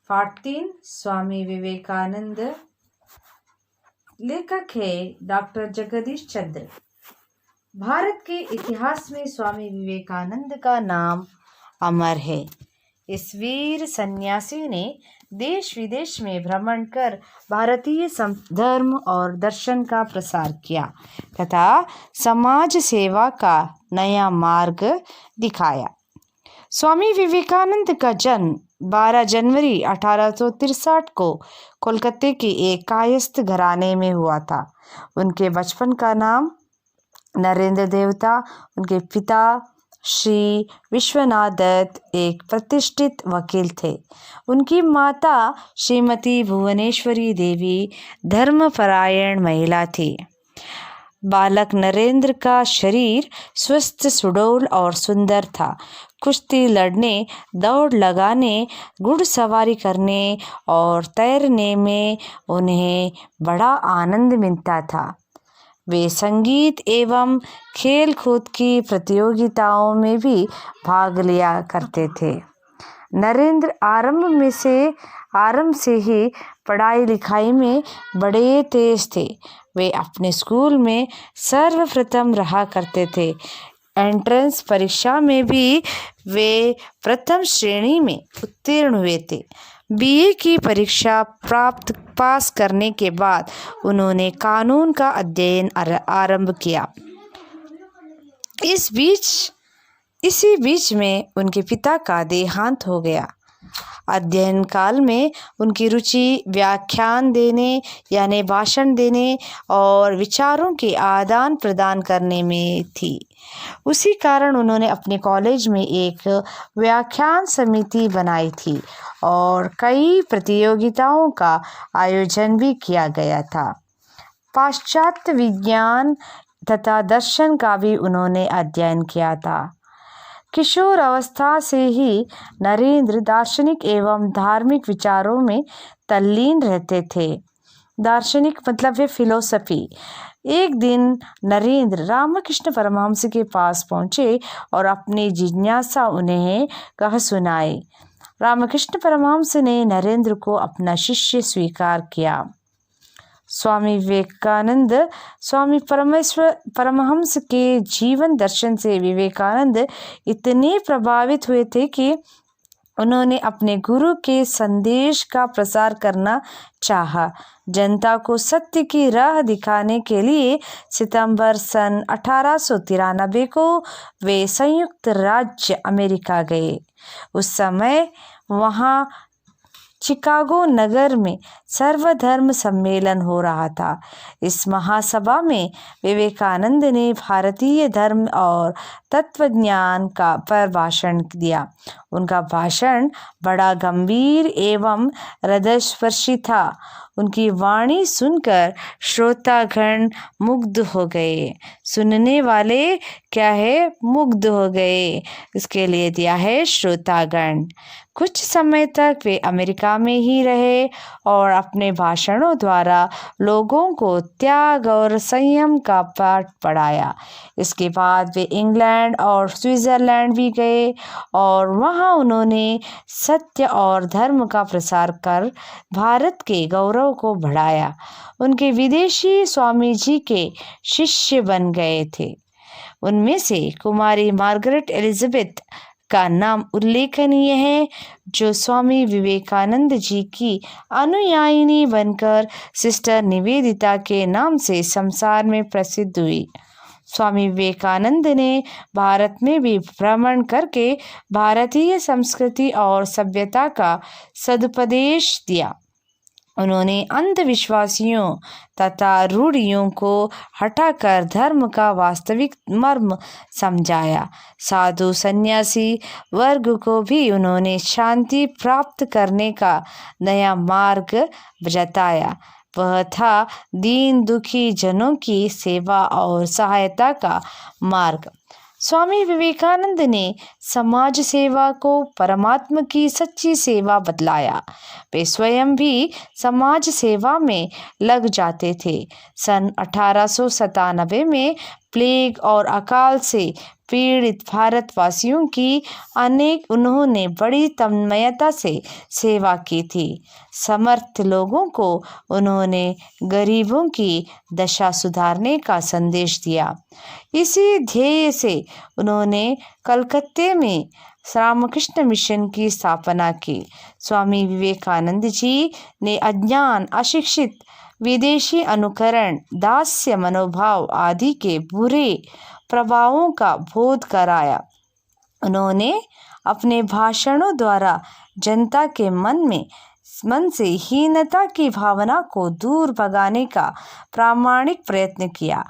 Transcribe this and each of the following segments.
पाठ 3 स्वामी विवेकानंद। लेखक है डॉक्टर जगदीश चंद्र। भारत के इतिहास में स्वामी विवेकानंद का नाम अमर है। इस वीर सन्यासी ने देश विदेश में भ्रमण कर भारतीय धर्म और दर्शन का प्रसार किया तथा समाज सेवा का नया मार्ग दिखाया। स्वामी विवेकानंद का जन्म 12 जनवरी 1863 को कोलकाता के एक कायस्थ घराने में हुआ था। उनके बचपन का नाम नरेंद्र देव था। उनके पिता श्री विश्वनाथ दत्त एक प्रतिष्ठित वकील थे। उनकी माता श्रीमती भुवनेश्वरी देवी धर्मपरायण महिला थी। बालक नरेंद्र का शरीर स्वस्थ, सुडौल और सुंदर था। कुश्ती लड़ने, दौड़ लगाने, घुड़सवारी करने और तैरने में उन्हें बड़ा आनंद मिलता था। वे संगीत एवं खेल कूद की प्रतियोगिताओं में भी भाग लिया करते थे। नरेंद्र आरंभ से ही पढ़ाई लिखाई में बड़े तेज थे। वे अपने स्कूल में सर्वप्रथम रहा करते थे। एंट्रेंस परीक्षा में भी वे प्रथम श्रेणी में उत्तीर्ण हुए थे। बीए की परीक्षा पास करने के बाद उन्होंने कानून का अध्ययन आरंभ किया। इसी बीच में उनके पिता का देहांत हो गया। अध्ययन काल में उनकी रुचि व्याख्यान देने यानी भाषण देने और विचारों के आदान प्रदान करने में थी। उसी कारण उन्होंने अपने कॉलेज में एक व्याख्यान समिति बनाई थी और कई प्रतियोगिताओं का आयोजन भी किया गया था। पाश्चात्य विज्ञान तथा दर्शन का भी उन्होंने अध्ययन किया था। किशोर अवस्था से ही नरेंद्र दार्शनिक एवं धार्मिक विचारों में तल्लीन रहते थे। दार्शनिक मतलब है फिलोसफी। एक दिन नरेंद्र रामकृष्ण परमहंस के पास पहुंचे और अपनी जिज्ञासा उन्हें कह सुनाई। रामकृष्ण परमहंस ने नरेंद्र को अपना शिष्य स्वीकार किया। स्वामी विवेकानंद स्वामी परमहंस के जीवन दर्शन से विवेकानंद इतने प्रभावित हुए थे कि उन्होंने अपने गुरु के संदेश का प्रसार करना चाहा। जनता को सत्य की राह दिखाने के लिए सितंबर सन 1893 को वे संयुक्त राज्य अमेरिका गए। उस समय वहाँ शिकागो नगर में सर्वधर्म सम्मेलन हो रहा था। इस महासभा में विवेकानंद ने भारतीय धर्म और तत्वज्ञान पर भाषण दिया। उनका भाषण बड़ा गंभीर एवं हृदयस्पर्शी था। उनकी वाणी सुनकर श्रोतागण मुग्ध हो गए। सुनने वाले क्या है? मुग्ध हो गए। इसके लिए दिया है श्रोतागण। कुछ समय तक वे अमेरिका में ही रहे और अपने भाषणों द्वारा लोगों को त्याग और संयम का पाठ पढ़ाया। इसके बाद वे इंग्लैंड और स्विट्जरलैंड भी गए और वहां उन्होंने सत्य और धर्म का प्रसार कर भारत के गौरव को बढ़ाया। उनके विदेशी स्वामी जी के शिष्य बन गए थे। उनमें से कुमारी मार्गरेट एलिजाबेथ का नाम उल्लेखनीय है, जो स्वामी विवेकानंद जी की अनुयायिनी बनकर सिस्टर निवेदिता के नाम से संसार में प्रसिद्ध हुई। स्वामी विवेकानंद ने भारत में भी भ्रमण करके भारतीय संस्कृति और सभ्यता का सदुपदेश दिया। उन्होंने अंधविश्वासियों तथा रूढ़ियों को हटाकर धर्म का वास्तविक मर्म समझाया। साधु सन्यासी वर्ग को भी उन्होंने शांति प्राप्त करने का नया मार्ग बताया। वह था दीन दुखी जनों की सेवा और सहायता का मार्ग। स्वामी विवेकानंद ने समाज सेवा को परमात्मा की सच्ची सेवा बतलाया। वे स्वयं भी समाज सेवा में लग जाते थे। सन 1897 में प्लेग और अकाल से पीड़ित भारतवासियों की उन्होंने बड़ी तन्मयता से सेवा की थी। समर्थ लोगों को उन्होंने गरीबों की दशा सुधारने का संदेश दिया। इसी ध्येय से उन्होंने कलकत्ते में रामकृष्ण मिशन की स्थापना की। स्वामी विवेकानंद जी ने अज्ञान, अशिक्षित, विदेशी अनुकरण, दास्य मनोभाव आदि के बुरे प्रभावों का बोध कराया। उन्होंने अपने भाषणों द्वारा जनता के मन से हीनता की भावना को दूर भगाने का प्रामाणिक प्रयत्न किया।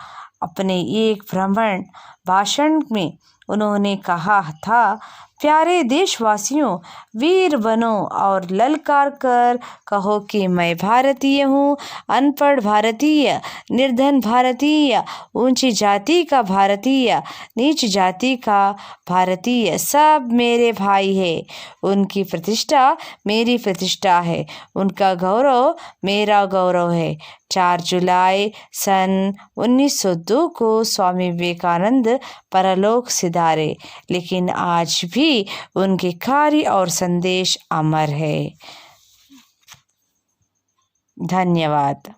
अपने एक भ्रमण भाषण में उन्होंने कहा था, प्यारे देशवासियों, वीर बनो और ललकार कर कहो कि मैं भारतीय हूँ। अनपढ़ भारतीय, निर्धन भारतीय, ऊंची जाति का भारतीय, नीच जाति का भारतीय, सब मेरे भाई है। उनकी प्रतिष्ठा मेरी प्रतिष्ठा है, उनका गौरव मेरा गौरव है। 4 जुलाई सन 1902 को स्वामी विवेकानंद परलोक सिधारे, लेकिन आज भी उनके कार्य और संदेश अमर है। धन्यवाद।